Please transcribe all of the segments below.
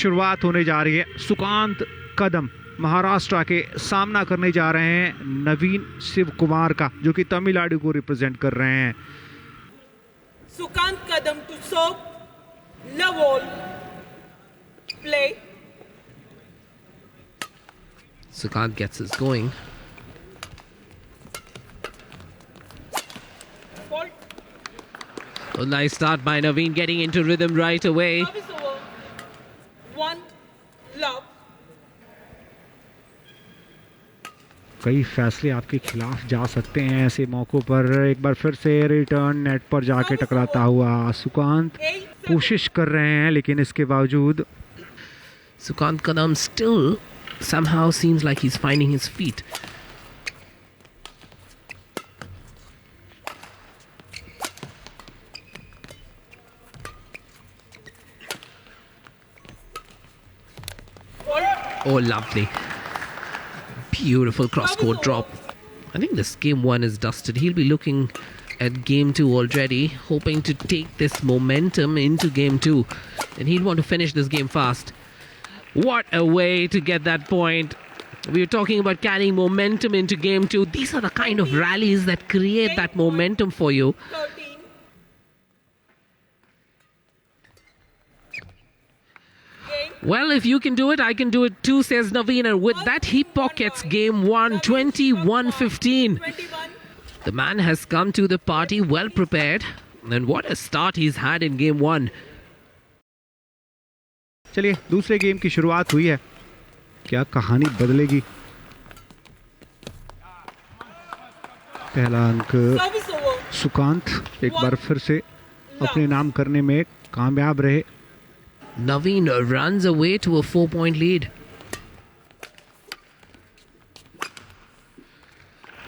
शुरुआत होने जा रही है। सुकांत कदम महाराष्ट्र के सामना करने जा रहे हैं नवीन शिव कुमार का, जो कि तमिलनाडु को रिप्रेजेंट कर रहे हैं। Sukant Kadam to serve, love all, play. Sukant gets us going. A nice start by Naveen, getting into rhythm right away. Service over. 1 love. कई फैसले आपके खिलाफ जा सकते हैं ऐसे मौकों पर। एक बार फिर से रिटर्न नेट पर जाके टकराता हुआ सुकांत कोशिश कर रहे हैं, लेकिन इसके बावजूद Sukant Kadam still somehow seems like he's finding his feet. Oh, lovely. Beautiful cross-court drop. I think this game 1 is dusted. He'll be looking at game 2 already, hoping to take this momentum into game 2. And he'll want to finish this game fast. What a way to get that point. We were talking about carrying momentum into game 2. These are the kind of rallies that create that momentum for you. 13. Well, if you can do it, I can do it too, says Naveen. And with that, he pockets game 1, 21-15. 21. The man has come to the party well prepared. And what a start he's had in game 1. चलिए दूसरे game की शुरुआत हुई है। क्या कहानी बदलेगी? पहला अंक Service over. सुकांत एक बार फिर से अपने नाम करने में कामयाब रहे। Naveen runs away to a 4-point lead.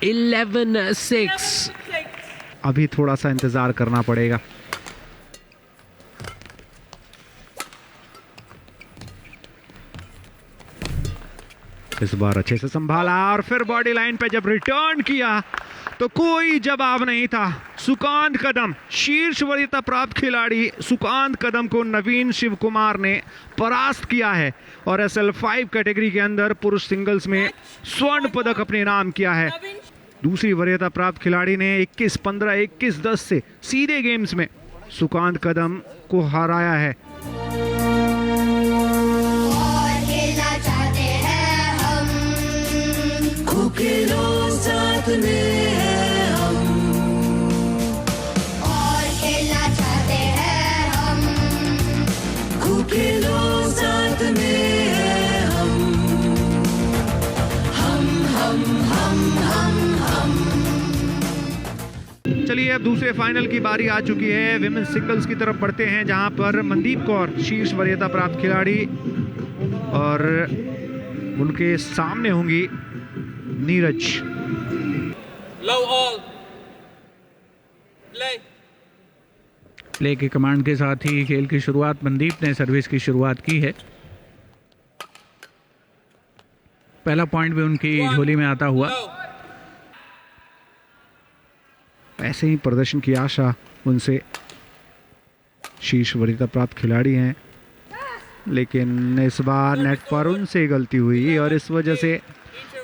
11-6. 6. अभी थोड़ा सा इंतजार करना पड़ेगा। इस बार अच्छे से संभाला और फिर बॉडी लाइन पे जब रिटर्न किया तो कोई जवाब नहीं था। सुकांत कदम, शीर्ष वरीयता प्राप्त खिलाड़ी सुकांत कदम को नवीन शिव कुमार ने परास्त किया है और SL5 कैटेगरी के अंदर पुरुष सिंगल्स में स्वर्ण पदक अपने नाम किया है। दूसरी वरीयता प्राप्त खिलाड़ी ने 21-15, 21-10 से सीधे गेम्स में सुकांत कदम को हराया है। खेलो साथ में है हम, और खेलना चाहते हैं हम। खेलो साथ में है हम, हम। चलिए अब दूसरे फाइनल की बारी आ चुकी है। विमेन सिंगल्स की तरफ बढ़ते हैं, जहां पर मनदीप कौर शीर्ष वरीयता प्राप्त खिलाड़ी और उनके सामने होंगी Neeraj. Love all. Play. Play के कमांड के साथ ही खेल की शुरुआत मनदीप ने सर्विस की शुरुआत की है। पहला पॉइंट भी उनकी झोली में आता हुआ। ऐसे ही प्रदर्शन की आशा उनसे शीर्ष वरीयता प्राप्त खिलाड़ी हैं, लेकिन इस बार नेट पर उनसे गलती हुई और इस वजह से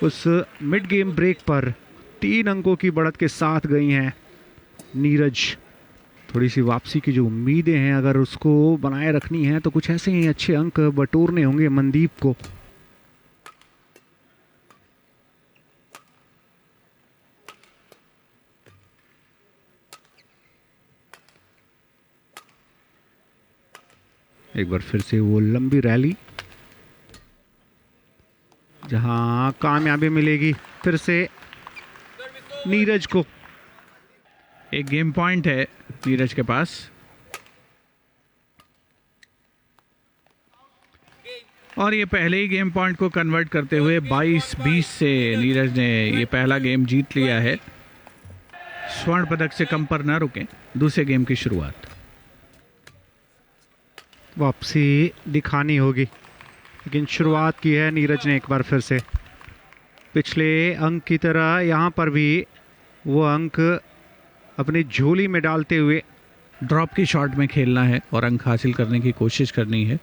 उस मिड गेम ब्रेक पर 3 अंकों की बढ़त के साथ गई हैं नीरज। थोड़ी सी वापसी की जो उम्मीदें हैं, अगर उसको बनाए रखनी है तो कुछ ऐसे ही अच्छे अंक बटोरने होंगे मनदीप को। एक बार फिर से वो लंबी रैली, जहां कामयाबी मिलेगी फिर से नीरज को। एक गेम पॉइंट है नीरज के पास और ये पहले ही गेम पॉइंट को कन्वर्ट करते हुए 22-20 से नीरज ने ये पहला गेम जीत लिया है। स्वर्ण पदक से कम पर न रुकें। दूसरे गेम की शुरुआत। वापसी दिखानी होगी, लेकिन शुरुआत की है नीरज ने एक बार फिर से। पिछले अंक की तरह यहाँ पर भी वो अंक अपनी झोली में डालते हुए ड्रॉप की शॉट में खेलना है और अंक हासिल करने की कोशिश करनी है।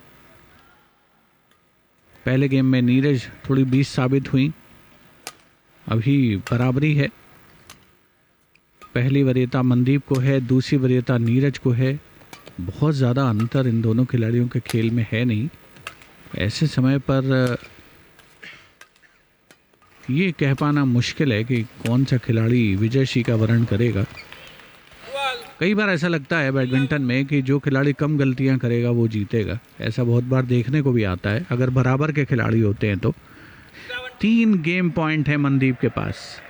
पहले गेम में नीरज थोड़ी 20 साबित हुई, अभी बराबरी है। पहली वरीयता मनदीप को है, दूसरी वरीयता नीरज को है। बहुत ज़्यादा अंतर इन दोनों खिलाड़ियों के खेल में है नहीं। ऐसे समय पर ये कह पाना मुश्किल है कि कौन सा खिलाड़ी विजयश्री का वर्ण करेगा। 12, कई बार ऐसा लगता है बैडमिंटन में कि जो खिलाड़ी कम गलतियां करेगा वो जीतेगा। ऐसा बहुत बार देखने को भी आता है अगर बराबर के खिलाड़ी होते हैं तो। 3 गेम पॉइंट है मनदीप के पास।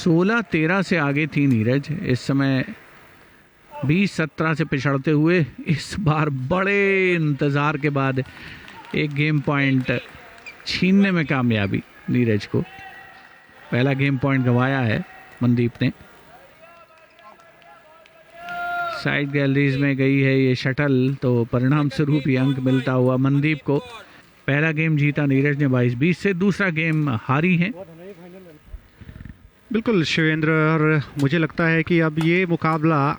16-13 से आगे थी नीरज, इस समय 20-17 से पिछड़ते हुए इस बार बड़े इंतज़ार के बाद एक गेम पॉइंट छीनने में कामयाबी नीरज को। पहला गेम पॉइंट गंवाया है मनदीप ने। साइड गैलरीज में गई है ये शटल, तो परिणाम स्वरूप ये अंक मिलता हुआ मनदीप को। पहला गेम जीता नीरज ने 22-20 से, दूसरा गेम हारी है। बिल्कुल शिवेंद्र, और मुझे लगता है कि अब ये मुकाबला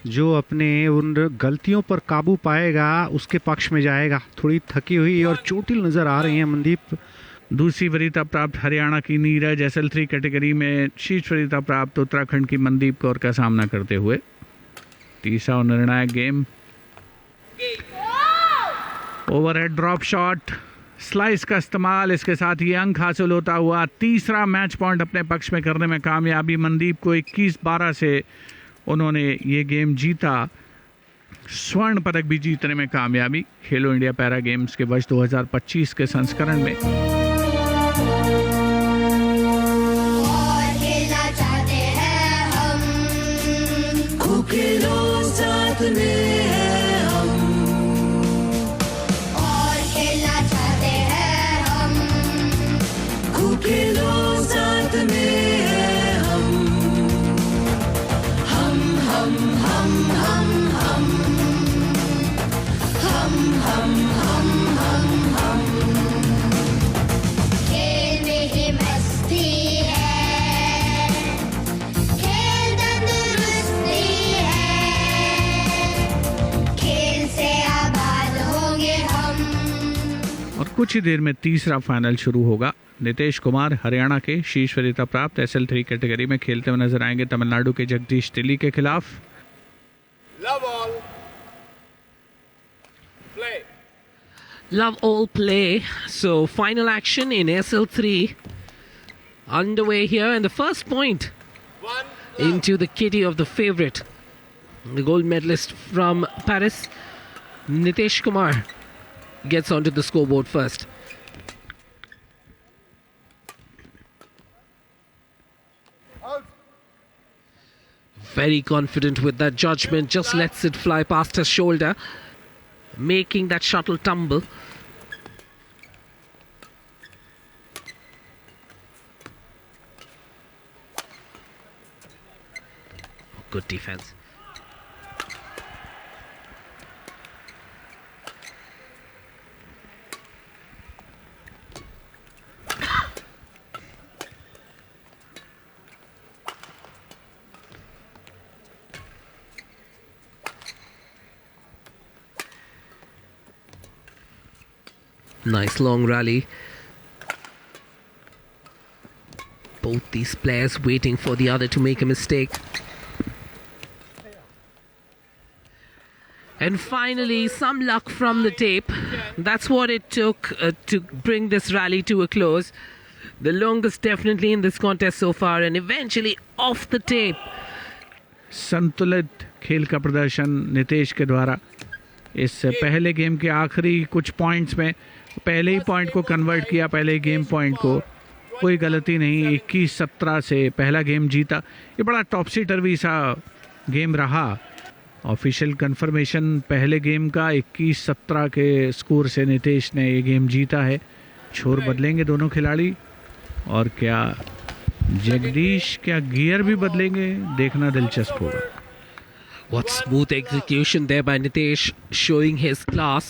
जो अपने उन गलतियों पर काबू पाएगा उसके पक्ष में जाएगा। थोड़ी थकी हुई और चोटिल नज़र आ रही हैं मनदीप। दूसरी वरीयता प्राप्त हरियाणा की नीरज SL3 कैटेगरी में, शीर्ष वरीयता प्राप्त उत्तराखंड की मनदीप कौर का सामना करते हुए। तीसरा और निर्णायक game, overhead drop shot, slice का इस्तेमाल, इसके साथ ये अंक हासिल होता हुआ तीसरा मैच पॉइंट अपने पक्ष में करने में कामयाबी मनदीप को। 21-12 से उन्होंने ये गेम जीता। स्वर्ण पदक भी जीतने में कामयाबी खेलो इंडिया पैरा गेम्स के वर्ष 2025 के संस्करण में। और खेलना चाहते हैं हम, खो खेलो साथ में है हम। और खेलना चाहते हैं हम, खो खेलो साथ में है हम। हम हम हम हम हम हम हम हम हम खेल में ही मस्ती है, खेल तंदुरुस्ती है, खेल से आबाद होंगे हम। और कुछ ही देर में तीसरा फाइनल शुरू होगा। नितेश कुमार हरियाणा के शीर्ष वरीयता प्राप्त SL3 कैटेगरी में खेलते हुए नजर आएंगे तमिलनाडु के जगदीश तिली के खिलाफ। love all, play. Love all play. So final action in SL3 underway here, and the first point 1, into the kitty of the favorite, the gold medalist from Paris, Nitesh Kumar, gets onto the scoreboard first. Very confident with that judgment, just lets it fly past his shoulder, making that shuttle tumble. Good defense. Nice long rally. Both these players waiting for the other to make a mistake. And finally, some luck from the tape. That's what it took to bring this rally to a close. The longest definitely in this contest so far, and eventually off the tape. संतुलित खेल का प्रदर्शन नितेश के द्वारा। इस पहले game के आखिरी कुछ पॉइंट्स में पहले ही पॉइंट को कन्वर्ट किया, पहले ही गेम पॉइंट को, कोई गलती नहीं। 21-17 से पहला गेम जीता। ये बड़ा टॉपसी टर्वी सा गेम रहा। ऑफिशियल कंफर्मेशन पहले गेम का 21-17 के स्कोर से नितेश ने ये गेम जीता है। छोर बदलेंगे दोनों खिलाड़ी, और क्या जगदीश क्या गियर भी बदलेंगे, देखना दिलचस्प होगा। What smooth execution there by Nitesh, showing his class.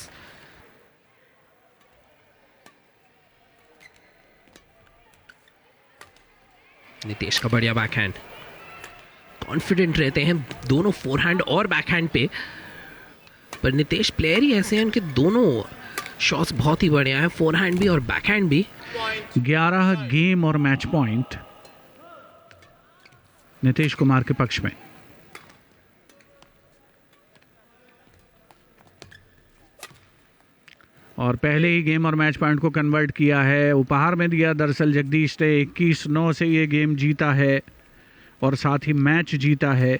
Nitesh का बढ़िया बैकहैंड, कॉन्फिडेंट रहते हैं दोनों फोरहैंड और बैकहैंड पे, पर नितेश प्लेयर ही ऐसे हैं उनके दोनों शॉट्स बहुत ही बढ़िया है, फोरहैंड भी और बैकहैंड भी। 11 गेम और मैच पॉइंट नीतीश कुमार के पक्ष में। और पहले ही गेम और मैच पॉइंट को कन्वर्ट किया है, उपहार में दिया दरअसल जगदीश ने। 21-9 से ये गेम जीता है और साथ ही मैच जीता है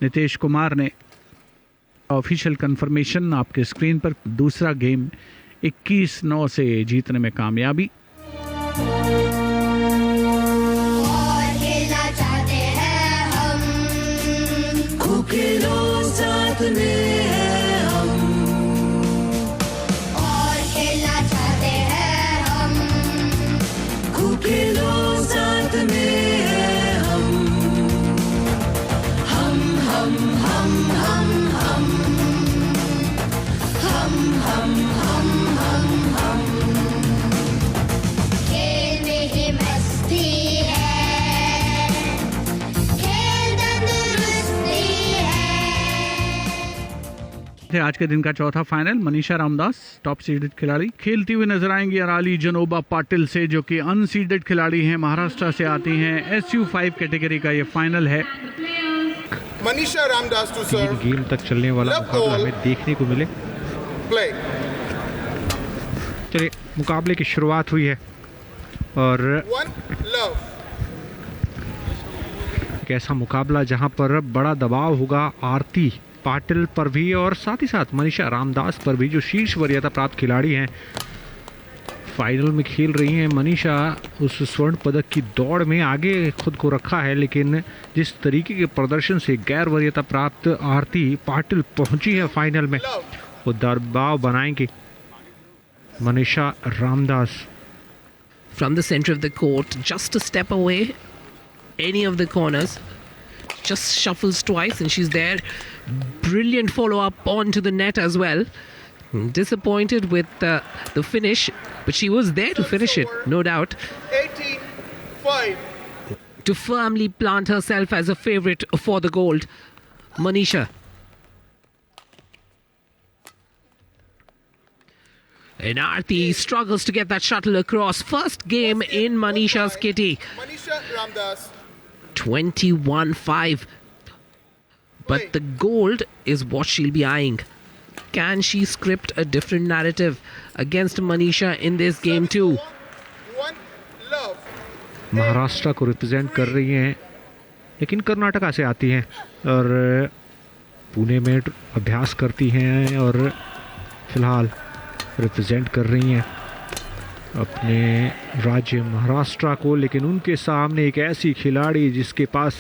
नीतीश कुमार ने। ऑफिशियल कंफर्मेशन आपके स्क्रीन पर, दूसरा गेम 21-9 से जीतने में कामयाबी। और खेलना चाहते हैं हम, खेलो साथ में है हम। और खेलना चाहते हैं हम, खेलो साथ में है हम। हम हम हम हम हम हम हम हम हम हम। खेल में ही मस्ती है, खेल तंदुरुस्ती है। आज के दिन का चौथा final, Manisha Ramdas top seeded खिलाड़ी खेलती हुई नजर आएंगी अराली जनोबा पाटिल से, जो कि अनसीडेड खिलाड़ी हैं, महाराष्ट्र से आती हैं। SU5 कैटेगरी का ये फाइनल है। Manisha Ramdas to 3 serve. Game तक चलने वाला Love मुकाबला ball. हमें देखने को मिले। Play. चलिए, मुकाबले की शुरुआत हुई है और 1 love. एक ऐसा मुकाबला जहां पर बड़ा दबाव होगा आरती पाटिल पर भी और साथ ही साथ मनीषा रामदास पर भी, जो शीर्ष वरीयता प्राप्त खिलाड़ी हैं, फाइनल में खेल रही हैं। मनीषा उस स्वर्ण पदक की दौड़ में आगे खुद को रखा है, लेकिन जिस तरीके के प्रदर्शन से गैर वरीयता प्राप्त आरती पाटिल पहुंची है फाइनल में, वो दबाव बनाएंगे Manisha Ramdas. From the center of the court, just a step away, any of the corners, just shuffles twice and she's there. Brilliant follow-up onto the net as well. Disappointed with the finish, but she was there to finish it, no doubt. 18-5. To firmly plant herself as a favorite for the gold. Manisha. And Aarti struggles to get that shuttle across. First game in Manisha's kitty. Manisha Ramdas. 21-5. But the gold is what she'll be eyeing. Can she script a different narrative against Manisha in this game too? 1 love. Maharashtra को represent कर रही हैं, लेकिन कर्नाटका से आती हैं और पुणे में अभ्यास करती हैं और फिलहाल रिप्रेजेंट कर रही हैं अपने राज्य महाराष्ट्र को। लेकिन उनके सामने एक ऐसी खिलाड़ी जिसके पास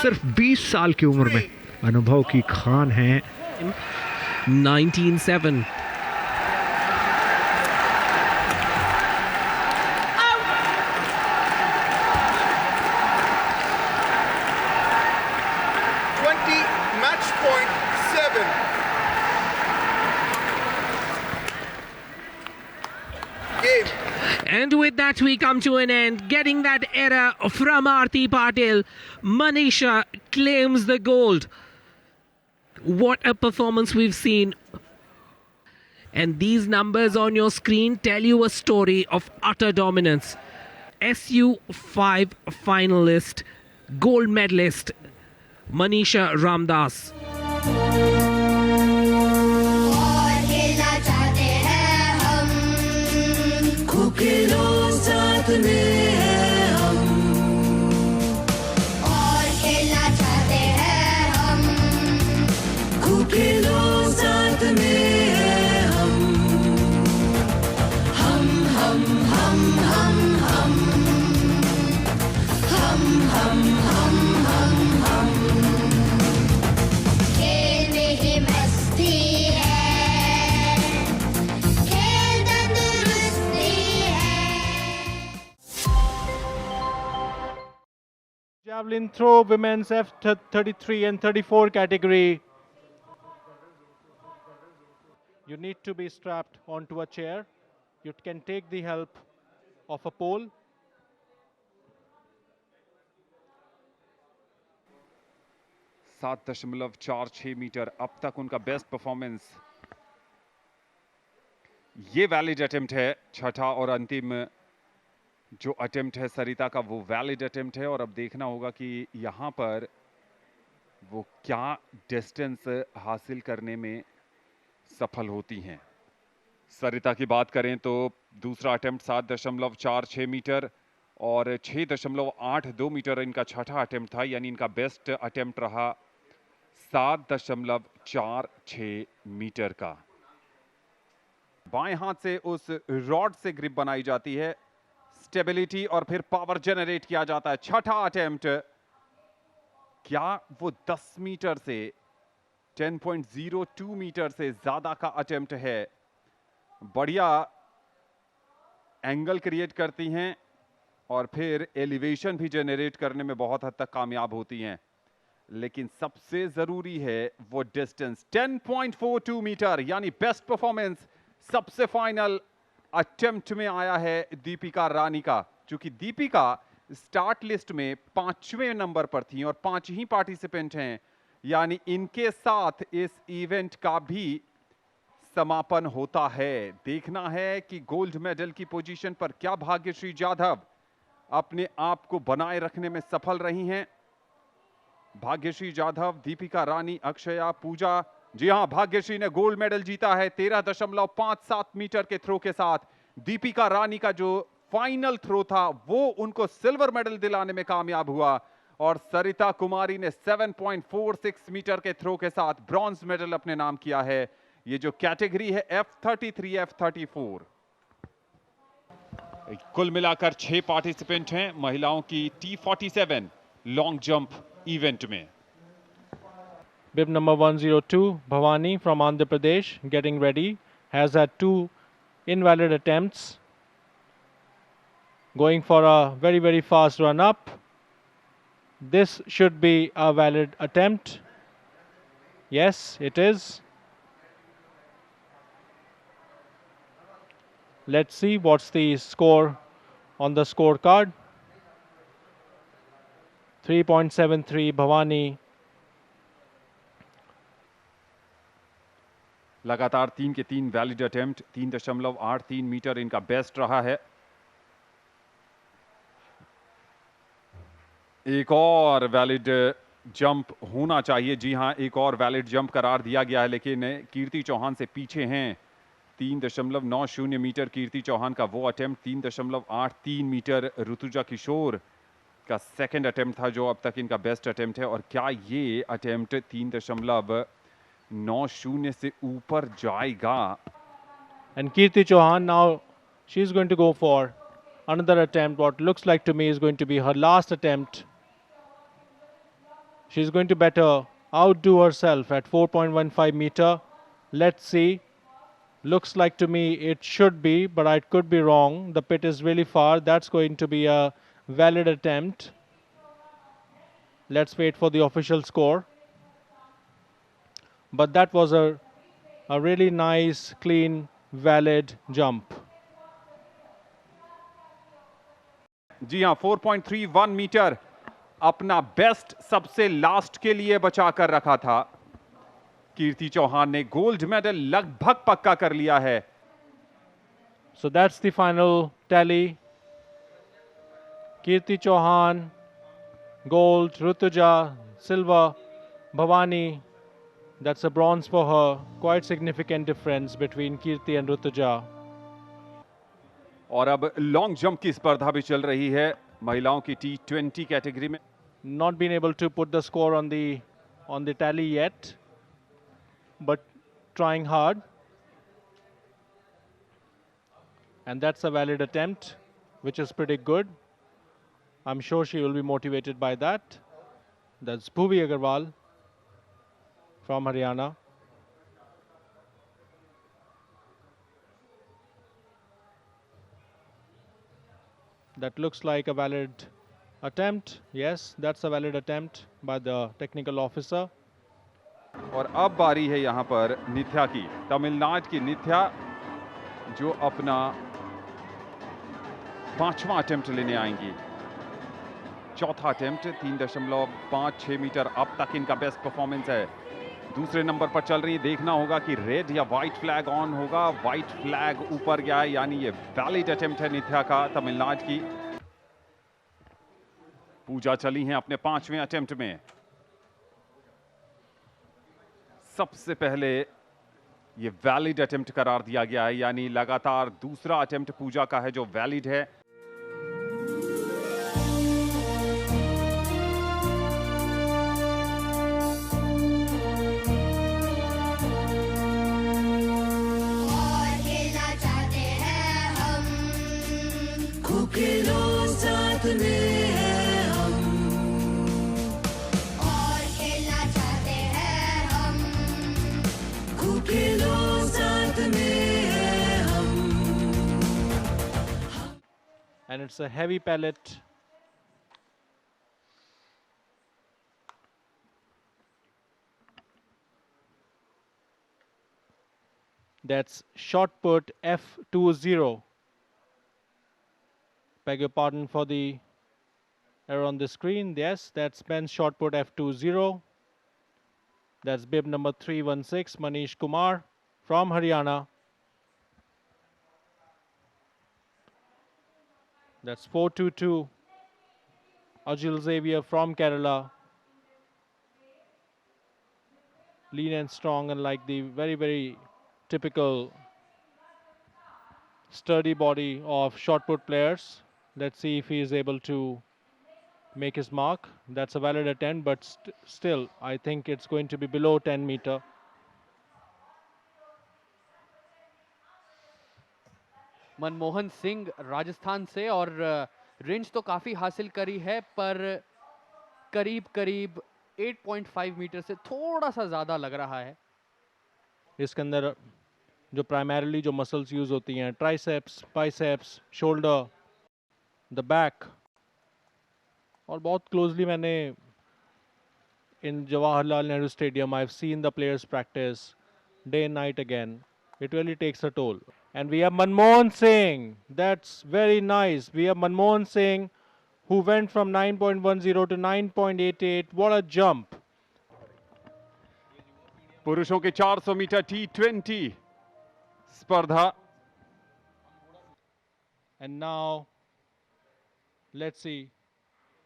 सिर्फ 20 साल की उम्र में अनुभव की खान है। 19-7. Match point 7. Game. And with that we come to an end. Getting that error from Aarti Patil, Manisha claims the gold. What a performance we've seen. And these numbers on your screen tell you a story of utter dominance. SU5 finalist, gold medalist, Manisha Ramdas. और खेलना चाहते हैं हम, खेलो साथ में है हम। और खेलना चाहते हैं हम, खेलो साथ में है हम। हम हम हम हम हम हम हम हम हम हम। खेल में ही मस्ती है, खेल तंदुरुस्ती है। Javelin throw, women's F33 and 34 category. You need to be strapped onto a chair. You can take the help of a pole. 7.46 metre अब तक उनका बेस्ट परफॉर्मेंस। ये वैलिड अटेम्प्ट है, छठा और अंतिम जो अटेम्प्ट है सरिता का, वो वैलिड अटेम्प्ट है। और अब देखना होगा कि यहाँ पर वो क्या डिस्टेंस हासिल करने में सफल होती हैं। सरिता की बात करें तो दूसरा अटेम्प्ट 7.46 मीटर और 6.82 मीटर इनका छठा अटेम्प्ट था, यानी इनका बेस्ट अटेम्प्ट रहा 7.46 मीटर का। बाएं हाथ से उस रॉड से ग्रिप बनाई जाती है, स्टेबिलिटी और फिर पावर जनरेट किया जाता है। छठा अटेम्प्ट, क्या वो 10 मीटर से 10.02 मीटर से ज्यादा का अटेम्प्ट है? बढ़िया एंगल क्रिएट करती हैं और फिर एलिवेशन भी जनरेट करने में बहुत हद तक कामयाब होती हैं, लेकिन सबसे जरूरी है वो डिस्टेंस 10.42 मीटर, यानी बेस्ट परफॉर्मेंस सबसे फाइनल अटेम्प्ट में आया है दीपिका रानी का। चूंकि दीपिका स्टार्ट लिस्ट में 5वें नंबर पर थी और 5 ही पार्टिसिपेंट हैं, यानी इनके साथ इस इवेंट का भी समापन होता है। देखना है कि गोल्ड मेडल की पोजीशन पर क्या भाग्यश्री जाधव अपने आप को बनाए रखने में सफल रही हैं। भाग्यश्री जाधव, दीपिका रानी, अक्षया, पूजा, जी हां, भाग्यश्री ने गोल्ड मेडल जीता है 13.57 मीटर के थ्रो के साथ। दीपिका रानी का जो फाइनल थ्रो था वो उनको सिल्वर मेडल दिलाने में कामयाब हुआ और सरिता कुमारी ने 7.46 मीटर के थ्रो के साथ ब्रॉन्ज मेडल अपने नाम किया है। ये जो कैटेगरी है F33 F34। कुल मिलाकर 6 पार्टिसिपेंट हैं महिलाओं की T47 लॉन्ग जंप इवेंट में। Bib number 102, Bhavani from Andhra Pradesh, getting ready, has had 2 invalid attempts. Going for a very, very fast run up. This should be a valid attempt. Yes, it is. Let's see what's the score on the scorecard. 3.73 Bhavani. लगातार 3 के 3 valid attempt, 3.83 metre इनका best रहा है। एक और valid jump होना चाहिए, जी हां, एक और वैलिड जंप करार दिया गया है, लेकिन कीर्ति चौहान से पीछे हैं 3.90 मीटर कीर्ति चौहान का वो अटेम्प्ट, 3.83 मीटर ऋतुजा किशोर का सेकंड अटेम्प्ट था जो अब तक इनका बेस्ट अटेम्प्ट है। और क्या ये अटेम्प्ट 3.90 से ऊपर जाएगा? And Kirti Chauhan now, she's going to go for another attempt. What looks like to me is going to be her last attempt. She's going to better outdo herself at 4.15 meter. Let's see. Looks like to me it should be, but I could be wrong. The pit is really far. That's going to be a valid attempt. Let's wait for the official score. But that was a really nice, clean, valid jump. जी हाँ, 4.31 metre अपना best सबसे last के लिए बचा कर रखा था। कीर्ति चौहान ने गोल्ड मेडल लगभग पक्का कर लिया है। So that's the final tally. Kirti Chauhan, gold, Rutuja, silver, Bhavani, that's a bronze for her. Quite significant difference between Kirti and Rutuja. और अब लॉन्ग जंप की स्पर्धा भी चल रही है महिलाओं की T20 कैटेगरी में। Not been able to put the score on the tally yet, but trying hard. And that's a valid attempt, which is pretty good. I'm sure she will be motivated by that. That's Bhuvi Agarwal from Haryana. That looks like a valid attempt. Yes, that's a valid attempt by the technical officer. और अब बारी है यहाँ पर निथ्या की, तमिलनाडु की निथ्या, जो अपना 5वां अटेम्प्ट लेने आएंगी। चौथा अटेम्प्ट 3.56 मीटर अब तक इनका बेस्ट परफॉर्मेंस है। दूसरे नंबर पर चल रही है। देखना होगा कि रेड या व्हाइट फ्लैग ऑन होगा। व्हाइट फ्लैग ऊपर गया है, यानी ये वैलिड अटेम्प्ट है नित्या का, तमिलनाडु की। पूजा चली हैं अपने 5वें अटेम्प्ट में। सबसे पहले ये वैलिड अटेम्प्ट करार दिया गया है, यानी लगातार दूसरा अटेम्प्ट पूजा का है जो वैलिड है। और खेलना चाहते हैं हम, खूब खेलो साथ में है हम। और खेलना चाहते हैं हम, खूब खेलो साथ में है हम। And it's a heavy pellet. That's shot put F20. Beg your pardon for the error on the screen. Yes, that's men's shot put F20. That's bib number 316, Manish Kumar from Haryana. That's 422. Ajil Xavier from Kerala. Lean and strong, and like the very, very typical sturdy body of shot put players. Let's see if he is able to make his mark. That's a valid attempt, but still, I think it's going to be below 10 meter. Manmohan Singh Rajasthan से, और range तो काफ़ी हासिल करी है, पर करीब करीब 8.5 मीटर से थोड़ा सा ज़्यादा लग रहा है। इसके अंदर जो प्राइमरीली जो मसल्स यूज होती हैं, triceps, biceps, shoulder, the back, और बहुत क्लोजली मैंने in Jawaharlal Nehru Stadium, I've seen the players practice day and night again. It really takes a toll. And we have Manmohan Singh. That's very nice. We have Manmohan Singh, who went from 9.10 to 9.88. What a jump. पुरुषों के 400 metre T20 स्पर्धा। And now, let's see.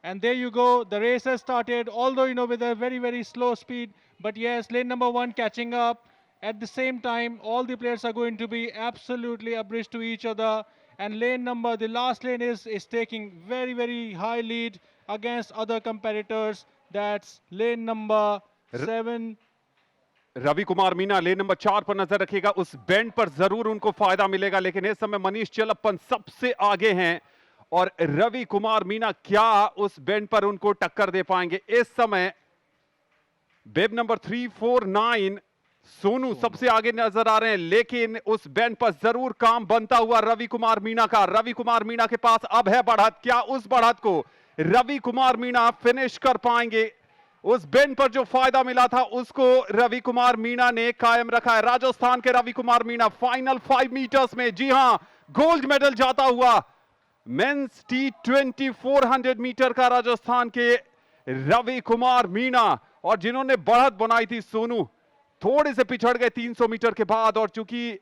And there you go. The race has started, although, with a very, very slow speed. But yes, lane number 1 catching up. At the same time, all the players are going to be absolutely abreast to each other. And the last lane is taking very, very high lead against other competitors. That's lane number 7. Ravi Kumar Meena lane number 4 पर नजर रखिएगा। उस bend पर जरूर उनको फायदा मिलेगा, लेकिन इस समय मनीष चेलप्पन सबसे आगे हैं और रवि कुमार मीना क्या उस बेंड पर उनको टक्कर दे पाएंगे। इस समय बेब नंबर 349 सोनू सबसे आगे नजर आ रहे हैं, लेकिन उस बेंड पर जरूर काम बनता हुआ रवि कुमार मीना का। रवि कुमार मीना के पास अब है बढ़त, क्या उस बढ़त को रवि कुमार मीना फिनिश कर पाएंगे? उस बेंड पर जो फायदा मिला था उसको रवि कुमार मीना ने कायम रखा है। राजस्थान के रवि कुमार मीना फाइनल 5 मीटर्स में, जी हां, गोल्ड मेडल जाता हुआ मेंस T20 400 मीटर का राजस्थान के रवि कुमार मीना। और जिन्होंने बढ़त बनाई थी सोनू, थोड़े से पिछड़ गए 300 मीटर के बाद, और चूंकि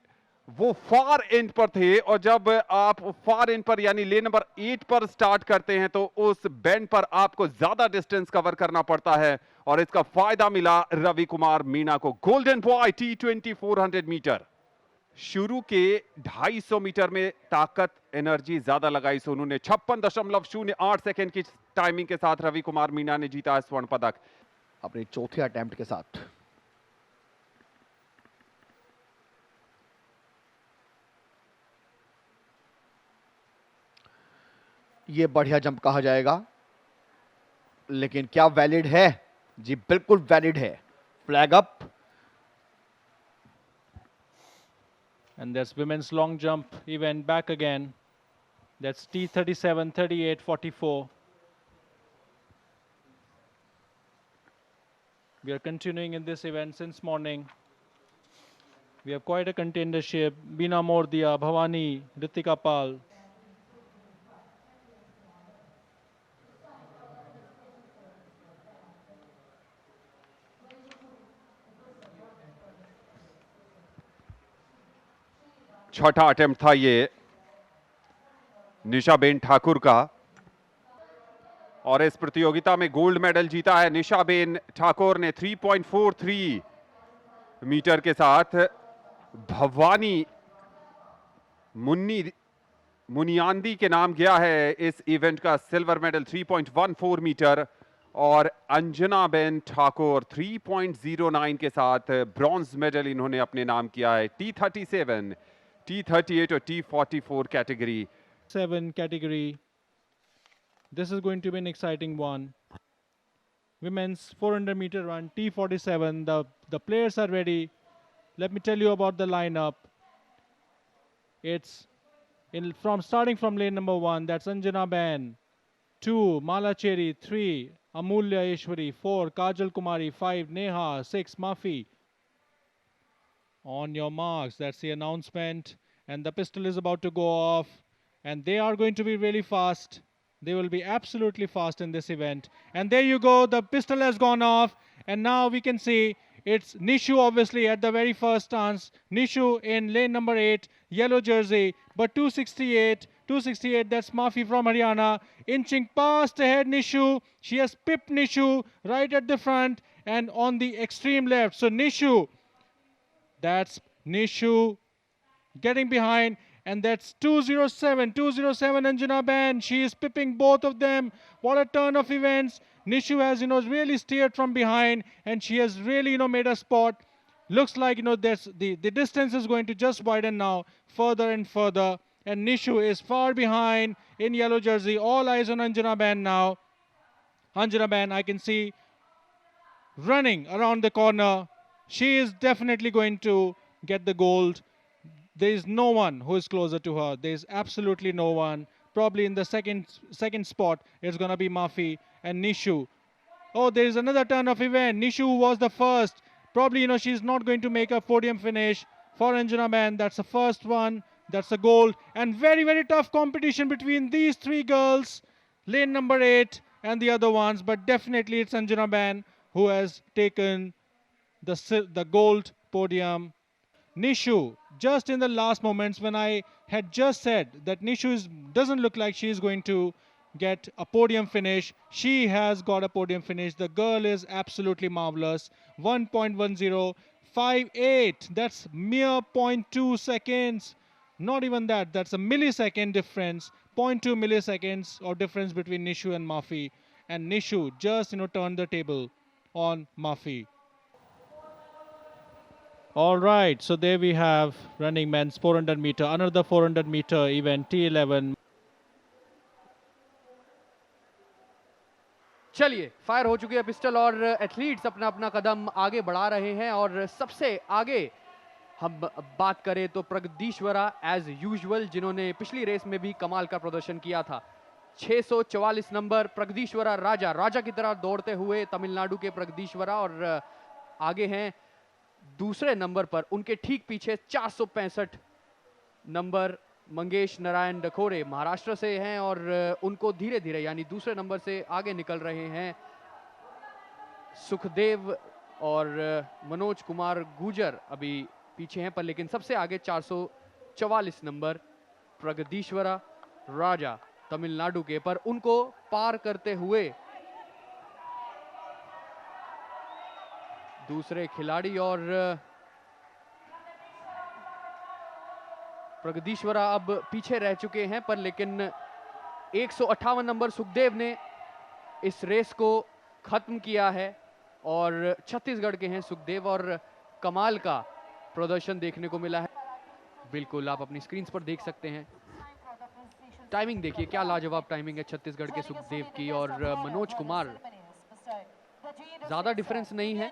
वो फार एंड पर थे, और जब आप फार एंड पर यानी लेन नंबर 8 पर स्टार्ट करते हैं तो उस बेंड पर आपको ज्यादा डिस्टेंस कवर करना पड़ता है, और इसका फायदा मिला रवि कुमार मीना को। Golden boy T20 400 metre. शुरू के 250 मीटर में ताकत एनर्जी ज्यादा लगाई सोनू ने। 56.08 सेकेंड की टाइमिंग के साथ रवि कुमार मीना ने जीता स्वर्ण पदक अपने चौथे अटेम्प्ट के साथ। ये बढ़िया जंप कहा जाएगा, लेकिन क्या वैलिड है? जी बिल्कुल वैलिड है। Flag up. And that's women's long jump event back again. That's T37, 38, 44. We are continuing in this event since morning. We have quite a contendership. Beena Mordia, Bhavani, Ritika Pal. छठा attempt था ये निशाबेन ठाकुर का, और इस प्रतियोगिता में gold medal जीता है निशाबेन ठाकुर ने 3.43 मीटर के साथ। भवानी मुनियांदी के नाम गया है इस इवेंट का सिल्वर मेडल 3.14 मीटर, और अंजना बेन ठाकुर 3.09 के साथ ब्रॉन्ज मेडल इन्होंने अपने नाम किया है T37, T38 और T44 category. 7 category. This is going to be an exciting one. Women's 400 meter run, T47. The players are ready. Let me tell you about the lineup. It's starting from lane number 1. That's Anjana Ben. 2, Mala Cheri. 3, Amulya Ishwari. 4, Kajal Kumari. 5, Neha. 6, Mafi. On your marks, that's the announcement. And the pistol is about to go off. And they are going to be really fast. They will be absolutely fast in this event. And there you go, the pistol has gone off. And now we can see it's Nishu obviously at the very first stance. Nishu in lane number 8, yellow jersey. But 268, that's Mafi from Haryana. Inching past ahead Nishu. She has pipped Nishu right at the front and on the extreme left. So Nishu, that's Nishu getting behind, and that's 207 Anjana Ben. She is pipping both of them. What a turn of events. Nishu has really steered from behind, and she has really made a spot. Looks like there's the distance is going to just widen now further and further, and Nishu is far behind in yellow jersey. All eyes on Anjana Ben now. Anjana Ben, I can see running around the corner. She is definitely going to get the gold. There is no one who is closer to her. There is absolutely no one. Probably in the second spot, it's going to be Mafi and Nishu. Oh, there is another turn of event. Nishu was the first. Probably, she's not going to make a podium finish for Anjana Ben. That's the first one. That's a gold. And very, very tough competition between these three girls. Lane number 8 and the other ones. But definitely it's Anjana Ben who has taken the gold podium. Nishu, just in the last moments when I had just said that Nishu doesn't look like she is going to get a podium finish, she has got a podium finish. The girl is absolutely marvelous. 1.1058. That's mere 0.2 seconds. Not even that. That's a millisecond difference. 0.2 milliseconds of difference between Nishu and Mafi. And Nishu just turned the table on Mafi. All right, so there we have running men's 400 meter, another 400 meter event, T11. चलिए, fire हो चुकी है pistol और athletes अपना अपना कदम आगे बढ़ा रहे हैं। और सबसे आगे हम बात करें तो प्रगदीश्वरा एज यूजुअल, जिन्होंने पिछली रेस में भी कमाल का प्रदर्शन किया था। 644 नंबर प्रगदीश्वरा राजा की तरह दौड़ते हुए तमिलनाडु के प्रगदीश्वरा, और आगे हैं दूसरे नंबर पर उनके ठीक पीछे 465 नंबर मंगेश नारायण डखोरे महाराष्ट्र से हैं, और उनको धीरे धीरे यानी दूसरे नंबर से आगे निकल रहे हैं सुखदेव और मनोज कुमार गुजर अभी पीछे हैं, पर लेकिन सबसे आगे 444 नंबर प्रगदीश्वरा राजा तमिलनाडु के, पर उनको पार करते हुए दूसरे खिलाड़ी। और प्रगदीश्वरा अब पीछे रह चुके हैं, पर लेकिन 158 नंबर सुखदेव ने इस रेस को खत्म किया है, और छत्तीसगढ़ के हैं सुखदेव, और कमाल का प्रदर्शन देखने को मिला है। बिल्कुल आप अपनी स्क्रीन पर देख सकते हैं। टाइमिंग देखिए, क्या लाजवाब टाइमिंग है छत्तीसगढ़ के सुखदेव की, और मनोज कुमार ज्यादा डिफरेंस नहीं है।